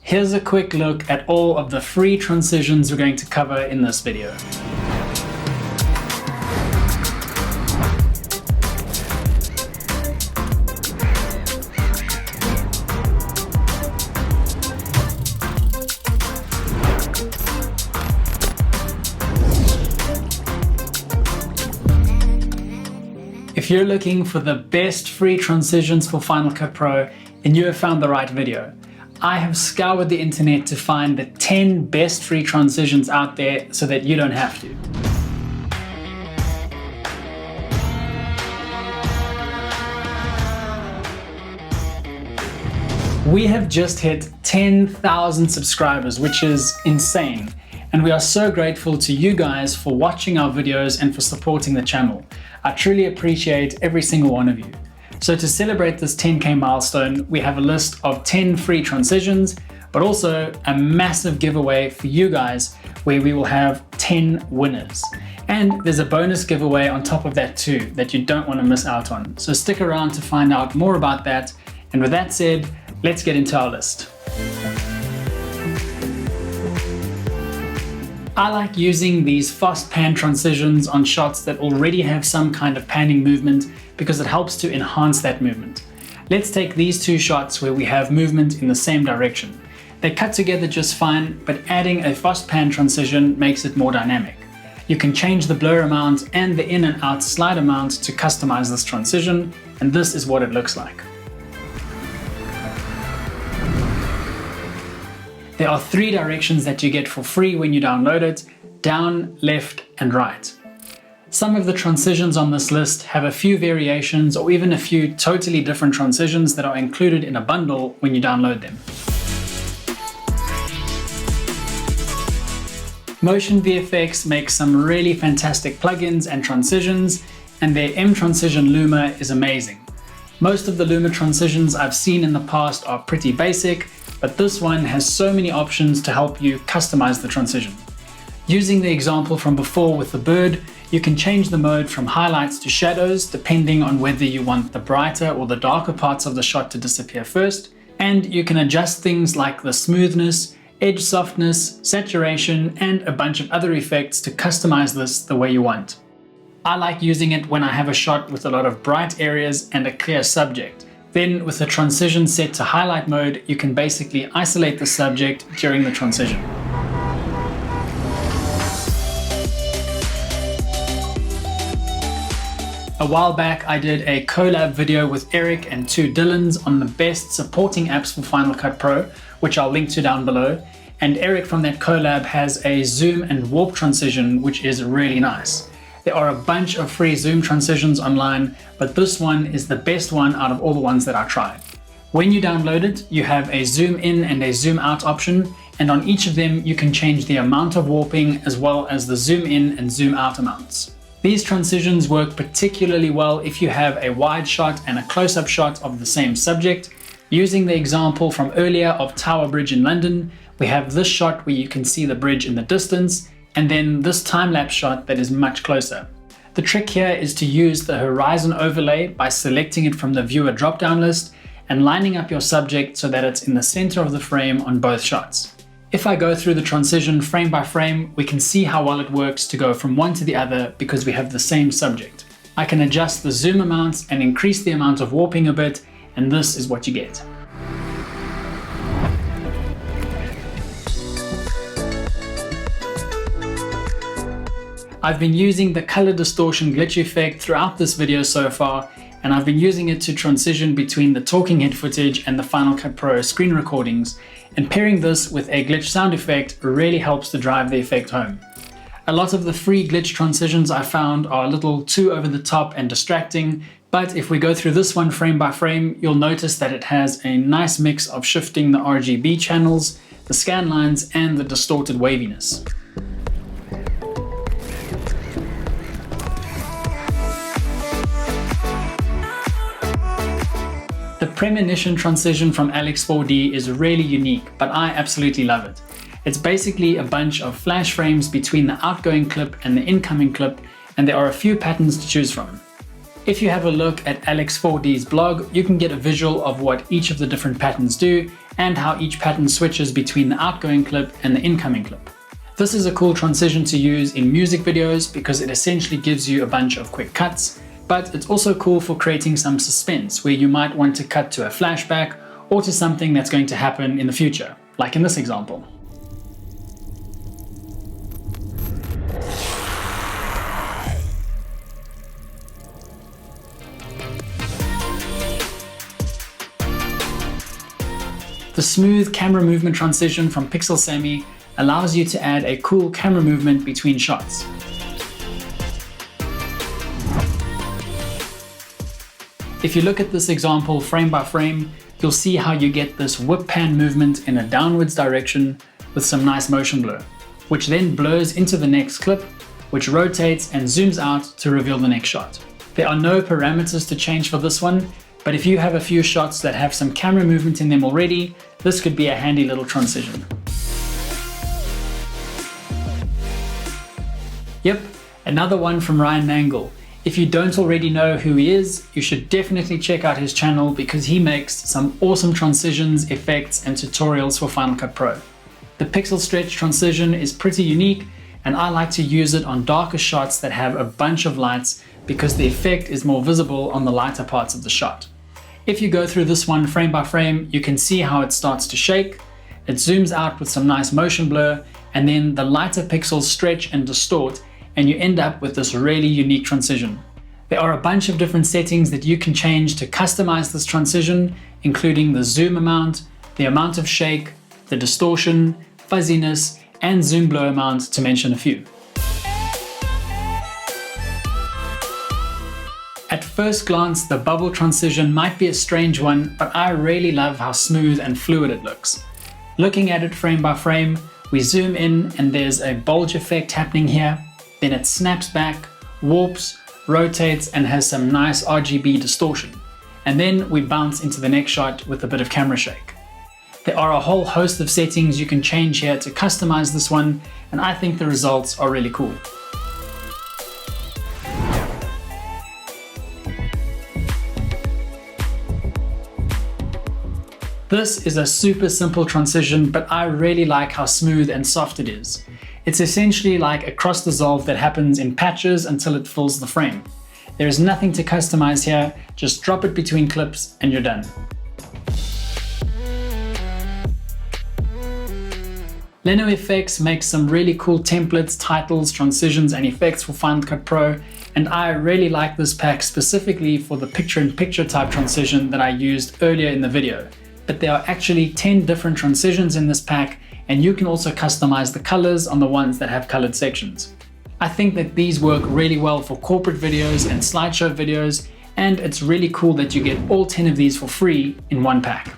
Here's a quick look at all of the free transitions we're going to cover in this video. If you're looking for the best free transitions for Final Cut Pro, then you have found the right video. I have scoured the internet to find the 10 best free transitions out there so that you don't have to. We have just hit 10,000 subscribers, which is insane. And we are so grateful to you guys for watching our videos and for supporting the channel. I truly appreciate every single one of you. So to celebrate this 10K milestone, we have a list of 10 free transitions, but also a massive giveaway for you guys where we will have 10 winners. And there's a bonus giveaway on top of that too that you don't want to miss out on. So stick around to find out more about that. And with that said, let's get into our list. I like using these fast pan transitions on shots that already have some kind of panning movement because it helps to enhance that movement. Let's take these two shots where we have movement in the same direction. They cut together just fine, but adding a fast pan transition makes it more dynamic. You can change the blur amount and the in and out slide amount to customize this transition, and this is what it looks like. There are 3 directions that you get for free when you download it: down, left, and right. Some of the transitions on this list have a few variations or even a few totally different transitions that are included in a bundle when you download them. Motion VFX makes some really fantastic plugins and transitions, and their mTransition Luma is amazing. Most of the Luma transitions I've seen in the past are pretty basic, but this one has so many options to help you customize the transition. Using the example from before with the bird, you can change the mode from highlights to shadows depending on whether you want the brighter or the darker parts of the shot to disappear first, and you can adjust things like the smoothness, edge softness, saturation, and a bunch of other effects to customize this the way you want. I like using it when I have a shot with a lot of bright areas and a clear subject. Then with the transition set to highlight mode, you can basically isolate the subject during the transition. A while back I did a collab video with Eric and 2 Dylans on the best supporting apps for Final Cut Pro, which I'll link to down below. And Eric from that collab has a zoom and warp transition, which is really nice. There are a bunch of free zoom transitions online, but this one is the best one out of all the ones that I tried. When you download it, you have a zoom in and a zoom out option, and on each of them you can change the amount of warping as well as the zoom in and zoom out amounts. These transitions work particularly well if you have a wide shot and a close-up shot of the same subject. Using the example from earlier of Tower Bridge in London, we have this shot where you can see the bridge in the distance, and then this time-lapse shot that is much closer. The trick here is to use the horizon overlay by selecting it from the viewer drop-down list and lining up your subject so that it's in the center of the frame on both shots. If I go through the transition frame by frame, we can see how well it works to go from one to the other because we have the same subject. I can adjust the zoom amounts and increase the amount of warping a bit, and this is what you get. I've been using the color distortion glitch effect throughout this video so far, and I've been using it to transition between the talking head footage and the Final Cut Pro screen recordings, and pairing this with a glitch sound effect really helps to drive the effect home. A lot of the free glitch transitions I found are a little too over the top and distracting, but if we go through this one frame by frame, you'll notice that it has a nice mix of shifting the RGB channels, the scan lines, and the distorted waviness. The Premonition Transition from Alex4D is really unique, but I absolutely love it. It's basically a bunch of flash frames between the outgoing clip and the incoming clip, and there are a few patterns to choose from. If you have a look at Alex4D's blog, you can get a visual of what each of the different patterns do, and how each pattern switches between the outgoing clip and the incoming clip. This is a cool transition to use in music videos because it essentially gives you a bunch of quick cuts, but it's also cool for creating some suspense where you might want to cut to a flashback or to something that's going to happen in the future, like in this example. The smooth camera movement transition from Pixel Semi allows you to add a cool camera movement between shots. If you look at this example frame by frame, you'll see how you get this whip pan movement in a downwards direction with some nice motion blur, which then blurs into the next clip, which rotates and zooms out to reveal the next shot. There are no parameters to change for this one, but if you have a few shots that have some camera movement in them already, this could be a handy little transition. Yep, another one from Ryan Mangle. If you don't already know who he is, you should definitely check out his channel because he makes some awesome transitions, effects, and tutorials for Final Cut Pro. The pixel stretch transition is pretty unique, and I like to use it on darker shots that have a bunch of lights because the effect is more visible on the lighter parts of the shot. If you go through this one frame by frame, you can see how it starts to shake, it zooms out with some nice motion blur, and then the lighter pixels stretch and distort, and you end up with this really unique transition. There are a bunch of different settings that you can change to customize this transition, including the zoom amount, the amount of shake, the distortion, fuzziness, and zoom blur amount, to mention a few. At first glance, the bubble transition might be a strange one, but I really love how smooth and fluid it looks. Looking at it frame by frame, we zoom in and there's a bulge effect happening here, then it snaps back, warps, rotates, and has some nice RGB distortion. And then we bounce into the next shot with a bit of camera shake. There are a whole host of settings you can change here to customize this one, and I think the results are really cool. This is a super simple transition, but I really like how smooth and soft it is. It's essentially like a cross dissolve that happens in patches until it fills the frame. There is nothing to customize here, just drop it between clips and you're done. Leno Effects makes some really cool templates, titles, transitions, and effects for Final Cut Pro, and I really like this pack specifically for the picture-in-picture type transition that I used earlier in the video. But there are actually 10 different transitions in this pack, and you can also customize the colors on the ones that have colored sections. I think that these work really well for corporate videos and slideshow videos, and it's really cool that you get all 10 of these for free in one pack.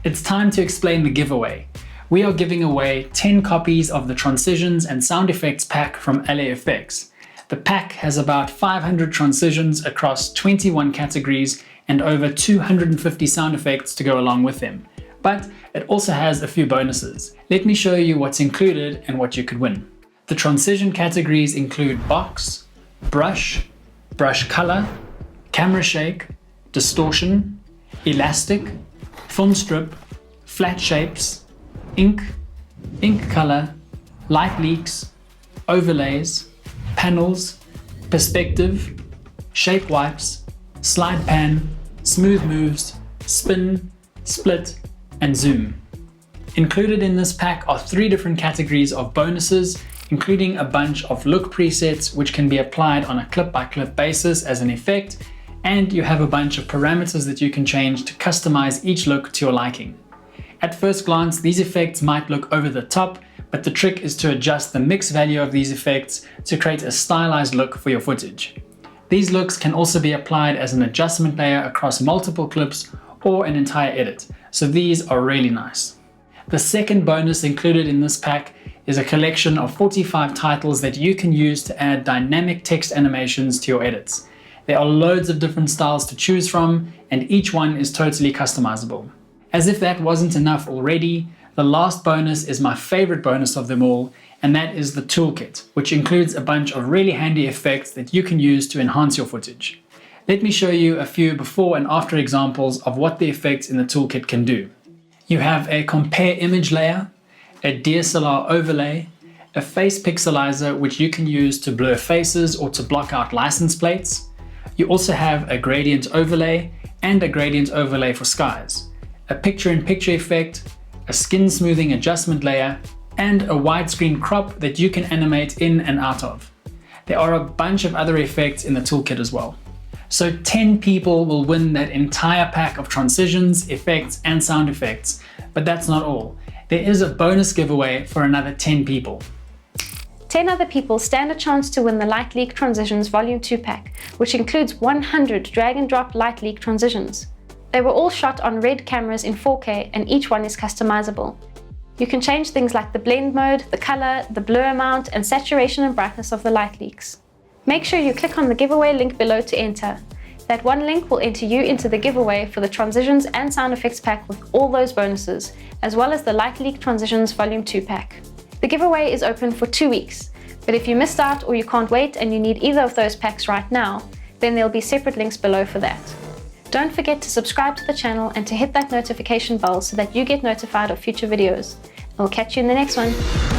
It's time to explain the giveaway. We are giving away 10 copies of the Transitions and Sound Effects pack from LA-FX. The pack has about 500 transitions across 21 categories and over 250 sound effects to go along with them. But it also has a few bonuses. Let me show you what's included and what you could win. The transition categories include box, brush, brush color, camera shake, distortion, elastic, film strip, flat shapes, ink, ink color, light leaks, overlays, panels, perspective, shape wipes, slide pan, smooth moves, spin, split, and zoom. Included in this pack are 3 different categories of bonuses, including a bunch of look presets which can be applied on a clip-by-clip basis as an effect, and you have a bunch of parameters that you can change to customize each look to your liking. At first glance, these effects might look over the top, but the trick is to adjust the mix value of these effects to create a stylized look for your footage. These looks can also be applied as an adjustment layer across multiple clips or an entire edit, so these are really nice. The second bonus included in this pack is a collection of 45 titles that you can use to add dynamic text animations to your edits. There are loads of different styles to choose from, and each one is totally customizable. As if that wasn't enough already, the last bonus is my favorite bonus of them all, and that is the toolkit, which includes a bunch of really handy effects that you can use to enhance your footage. Let me show you a few before and after examples of what the effects in the toolkit can do. You have a compare image layer, a DSLR overlay, a face pixelizer which you can use to blur faces or to block out license plates. You also have a gradient overlay and a gradient overlay for skies, a picture-in-picture effect, a skin smoothing adjustment layer, and a widescreen crop that you can animate in and out of. There are a bunch of other effects in the toolkit as well. So 10 people will win that entire pack of transitions, effects, and sound effects. But that's not all. There is a bonus giveaway for another 10 people. 10 other people stand a chance to win the Light Leak Transitions Volume 2 pack, which includes 100 drag and drop Light Leak transitions. They were all shot on RED cameras in 4K and each one is customizable. You can change things like the blend mode, the color, the blur amount, and saturation and brightness of the light leaks. Make sure you click on the giveaway link below to enter. That one link will enter you into the giveaway for the Transitions and Sound Effects pack with all those bonuses, as well as the Light Leak Transitions Volume 2 pack. The giveaway is open for 2 weeks, but if you missed out or you can't wait and you need either of those packs right now, then there'll be separate links below for that. Don't forget to subscribe to the channel and to hit that notification bell so that you get notified of future videos. I'll catch you in the next one.